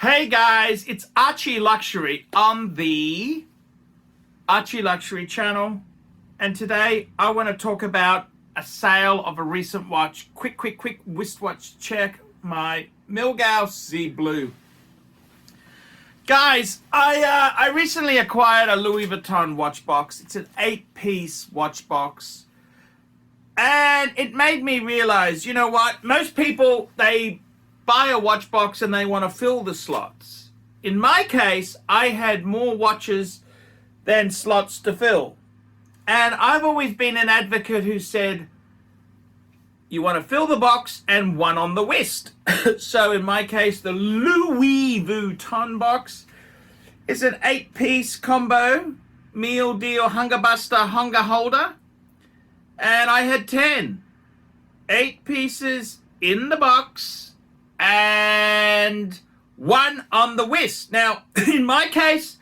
Hey guys, it's ArchieLuxury on the ArchieLuxury channel, and today I want to talk about a sale of a recent watch. Quick wristwatch check, my Milgauss Z Blue. Guys, I recently acquired a Louis Vuitton watch box. It's an 8-piece watch box, and it made me realize, you know what, most people, they buy a watch box and they want to fill the slots. In my case, I had more watches than slots to fill. And I've always been an advocate who said, you want to fill the box and one on the wrist. So in my case, the Louis Vuitton box is an 8-piece combo, meal deal, hunger buster, hunger holder. And I had 10. 8 pieces in the box and one on the wrist. Now, in my case,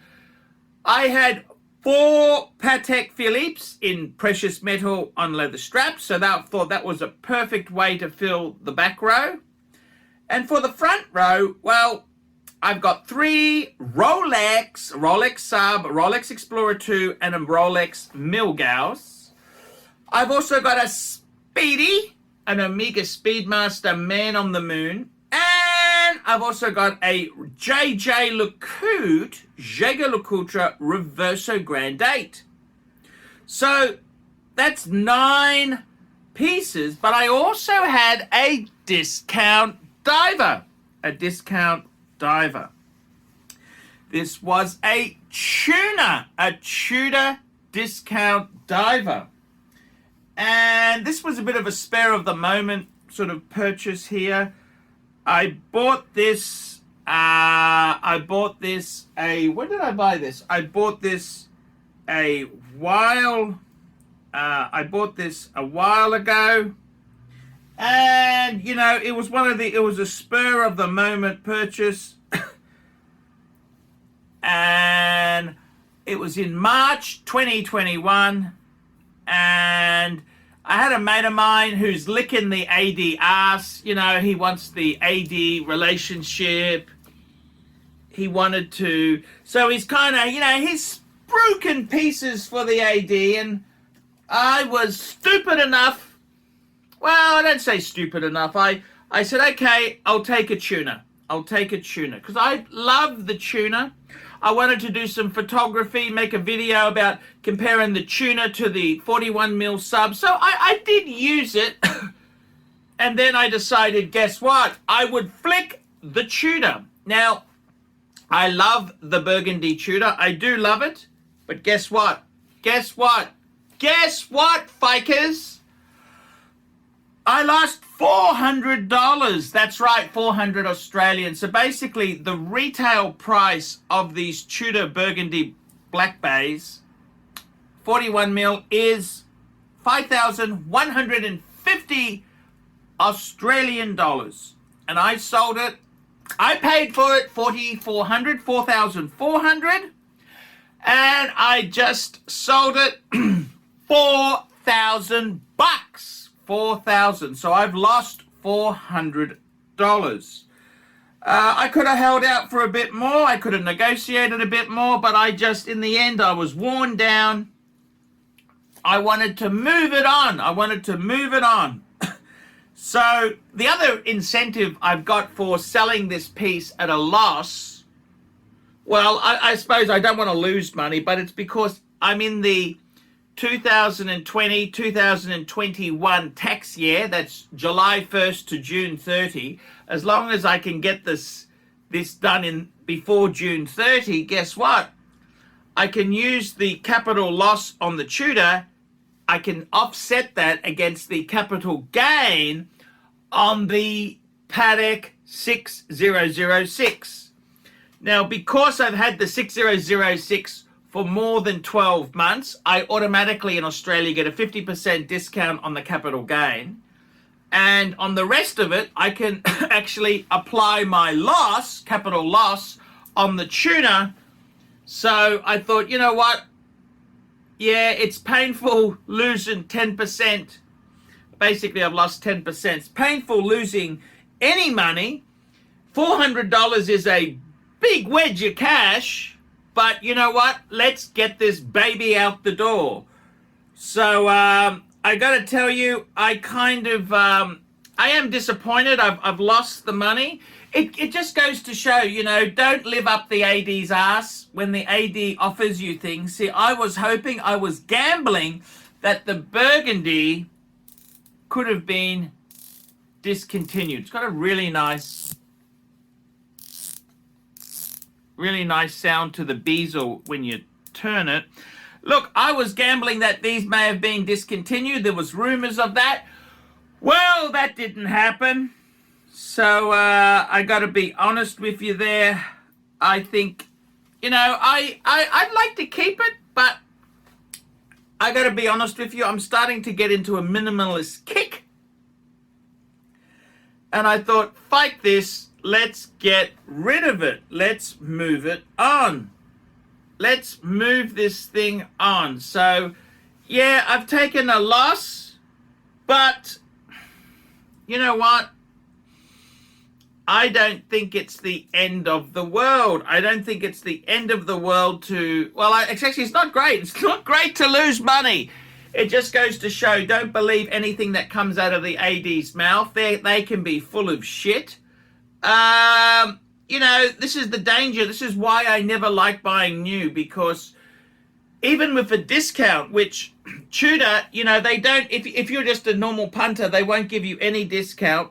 I had 4 Patek Philippe's in precious metal on leather straps, so I thought that was a perfect way to fill the back row. And for the front row, well, I've got 3 Rolex Sub, Rolex Explorer 2, and a Rolex Milgauss. I've also got a Speedy, an Omega Speedmaster Man on the Moon, and I've also got a Jaeger LeCoultre Reverso Grand 8. So that's 9 pieces, but I also had a discount diver. This was a Tudor discount diver. And this was a bit of a spare of the moment sort of purchase here. I bought this, when did I buy this? I bought this a while ago. And, you know, it was a spur of the moment purchase. And it was in March 2021. And I had a mate of mine who's licking the AD ass. You know, he wants the AD relationship. He wanted to. So he's kind of, you know, he's broken pieces for the AD. And I was stupid enough. Well, I don't say stupid enough. I said, okay, I'll take a tuner. Because I love the tuner. I wanted to do some photography, make a video about comparing the tuner to the 41mm sub. So I did use it. And then I decided, guess what? I would flick the tuner. Now, I love the burgundy tuner. I do love it. But guess what? Fikers? I lost $400. That's right, 400 Australian. So basically, the retail price of these Tudor Burgundy Black Bays, 41mm, is 5,150 Australian dollars. And I sold it. I paid for it 4,400, and I just sold it 4,000 bucks. 4,000. So I've lost $400. I could have held out for a bit more. I could have negotiated a bit more, but in the end, I was worn down. I wanted to move it on. So the other incentive I've got for selling this piece at a loss, well, I suppose I don't want to lose money, but it's because I'm in the 2020-2021 tax year. That's July 1st to June 30. As long as I can get this done before June 30, guess what? I can use the capital loss on the Tudor. I can offset that against the capital gain on the Patek 6006. Now, because I've had the 6006 for more than 12 months, I automatically in Australia get a 50% discount on the capital gain. And on the rest of it, I can actually apply my capital loss, on the tuner. So I thought, you know what? Yeah, it's painful losing 10%. Basically, I've lost 10%. It's painful losing any money. $400 is a big wedge of cash, but you know what? Let's get this baby out the door. So I got to tell you, I am disappointed. I've lost the money. It just goes to show, you know, don't live up the AD's ass when the AD offers you things. See, I was hoping, I was gambling that the burgundy could have been discontinued. It's got a really nice sound to the bezel when you turn it. Look, I was gambling that these may have been discontinued. There was rumors of that. Well, that didn't happen. So I got to be honest with you there. I think, you know, I'd like to keep it, but I got to be honest with you. I'm starting to get into a minimalist kick. And I thought, fight this. Let's get rid of it. Let's move it on. Let's move this thing on. So, yeah, I've taken a loss, but you know what? I don't think it's the end of the world. I don't think it's the end of the world to, well, actually, it's not great. It's not great to lose money. It just goes to show, don't believe anything that comes out of the AD's mouth. They can be full of shit. You know, this is the danger. This is why I never like buying new, because even with a discount, which TUDOR, you know, they don't, if you're just a normal punter, they won't give you any discount.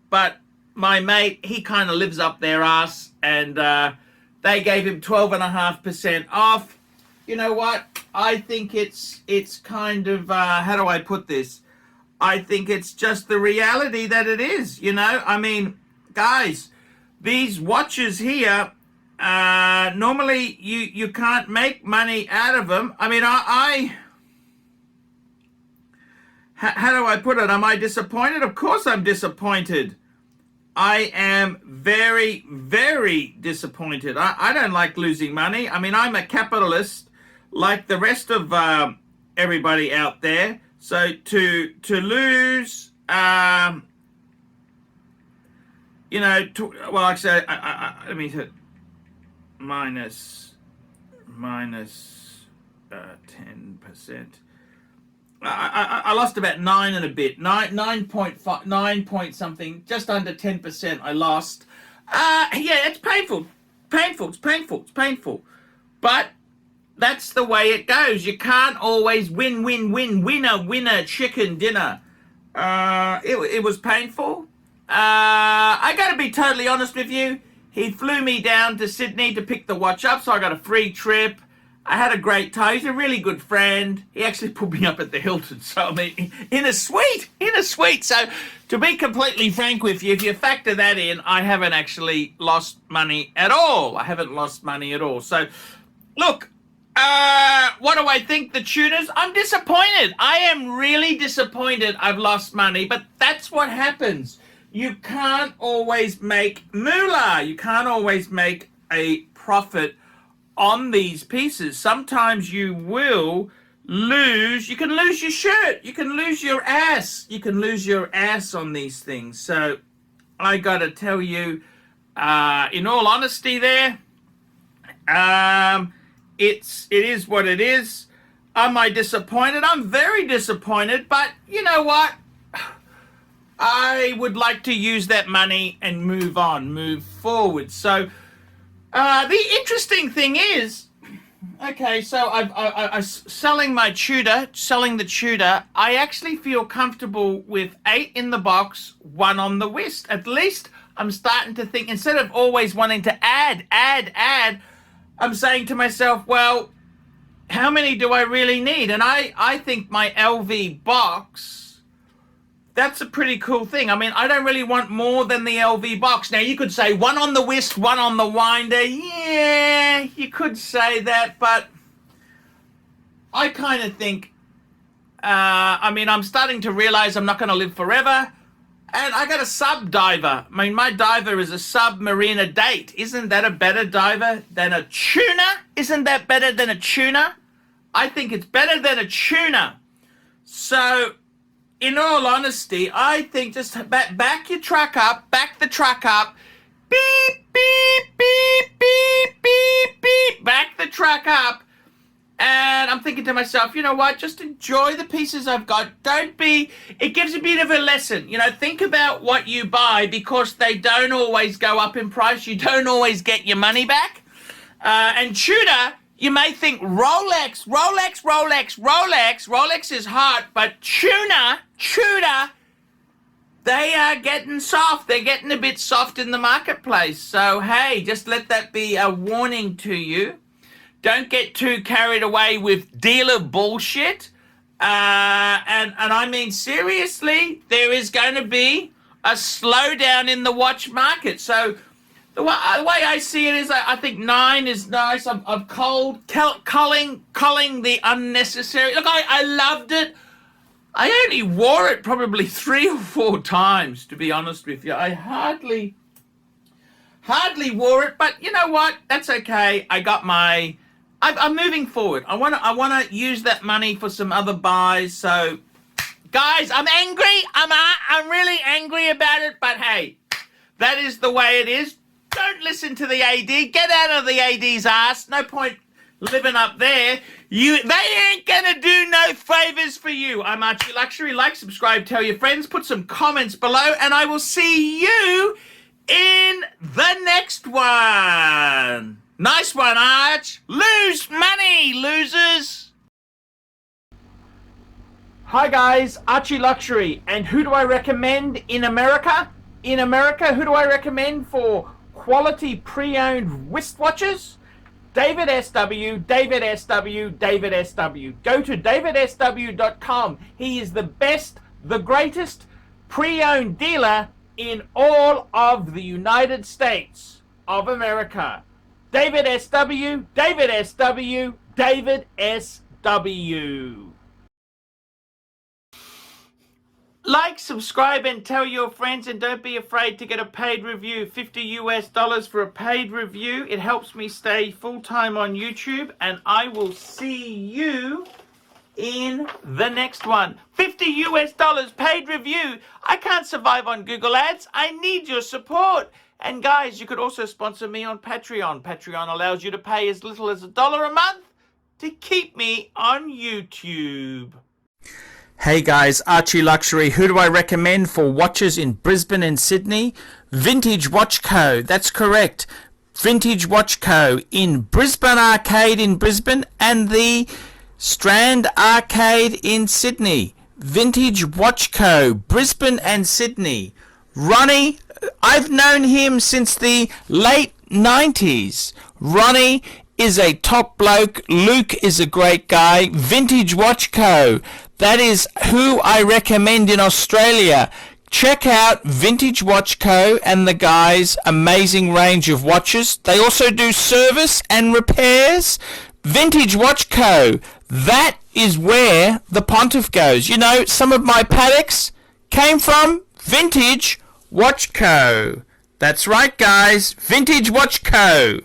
But my mate, he kind of lives up their ass, and they gave him 12.5% off. You know what? I think it's kind of, how do I put this? I think it's just the reality that it is, you know? I mean, guys, these watches here, normally you can't make money out of them. I mean, how do I put it? Am I disappointed? Of course I'm disappointed. I am very, very disappointed. I don't like losing money. I mean, I'm a capitalist like the rest of everybody out there. So to lose, you know, well, actually, let me hit minus 10%. I lost about 9 and a bit, 9.5, 9 point something, just under 10%. I lost. Yeah, it's painful. It's painful. But that's the way it goes. You can't always win, winner, chicken dinner. It was painful. I got to be totally honest with you. He flew me down to Sydney to pick the watch up, so I got a free trip. I had a great time. He's a really good friend. He actually put me up at the Hilton, so I mean, in a suite. So to be completely frank with you, if you factor that in, I haven't actually lost money at all. So look, what do I think, the tuners? I'm disappointed. I am really disappointed I've lost money, but that's what happens. You can't always make moolah. You can't always make a profit on these pieces. Sometimes you will lose. You can lose your shirt. You can lose your ass. You can lose your ass on these things. So I got to tell you, in all honesty there, it is what it is. Am I disappointed? I'm very disappointed, but you know what? I would like to use that money and move on, move forward. So the interesting thing is, okay, so I selling the TUDOR. I actually feel comfortable with 8 in the box, 1 on the wrist. At least I'm starting to think, instead of always wanting to add, I'm saying to myself, well, how many do I really need? And I think my LV box, that's a pretty cool thing. I mean, I don't really want more than the LV box. Now, you could say 1 on the wrist, 1 on the winder. Yeah, you could say that, but I kind of think, I mean, I'm starting to realize I'm not going to live forever. And I got a sub diver. I mean, my diver is a Submariner Date. Isn't that a better diver than a tuner? Isn't that better than a tuner? I think it's better than a tuner. So, in all honesty, I think just back the truck up, beep, beep, beep, track up. And I'm thinking to myself, you know what, just enjoy the pieces I've got. It gives a bit of a lesson. You know, think about what you buy, because they don't always go up in price. You don't always get your money back. And TUDOR, you may think Rolex is hot, but TUDOR, they are getting soft. They're getting a bit soft in the marketplace. So, hey, just let that be a warning to you. Don't get too carried away with dealer bullshit. And I mean, seriously, there is going to be a slowdown in the watch market. So the way I see it is, I think 9 is nice. I'm culling the unnecessary. Look, I loved it. I only wore it probably 3 or 4 times, to be honest with you. I hardly wore it, but you know what? That's okay. I'm moving forward. I want to use that money for some other buys. So, guys, I'm angry. I'm really angry about it. But hey, that is the way it is. Don't listen to the AD. Get out of the AD's ass. No point living up there. They ain't gonna do no favors for you. I'm ArchieLuxury. Like, subscribe, tell your friends, put some comments below, and I will see you in the next one. Nice one, Arch. Lose money, losers. Hi guys, ArchieLuxury. And who do I recommend in America? In America, who do I recommend for quality pre-owned wristwatches? David SW, David SW, David SW. Go to davidsw.com. He is the best, the greatest pre-owned dealer in all of the United States of America. David SW, David SW, David SW. Like, subscribe, and tell your friends, and don't be afraid to get a paid review. $50 for a paid review. It helps me stay full-time on YouTube, and I will see you in the next one. $50 paid review. I can't survive on Google Ads. I need your support. And guys, you could also sponsor me on Patreon. Patreon allows you to pay as little as $1 a month to keep me on YouTube. Hey guys, ArchieLuxury. Who do I recommend for watches in Brisbane and Sydney? Vintage Watch Co. That's correct. Vintage Watch Co. in Brisbane Arcade in Brisbane and the Strand Arcade in Sydney. Vintage Watch Co. Brisbane and Sydney. Ronnie, I've known him since the late 90s. Ronnie is a top bloke. Luke is a great guy. Vintage Watch Co. That is who I recommend in Australia. Check out Vintage Watch Co. and the guys' amazing range of watches. They also do service and repairs. Vintage Watch Co. That is where the Pontiff goes. You know, some of my Pateks came from Vintage Watch Co. That's right, guys. Vintage Watch Co.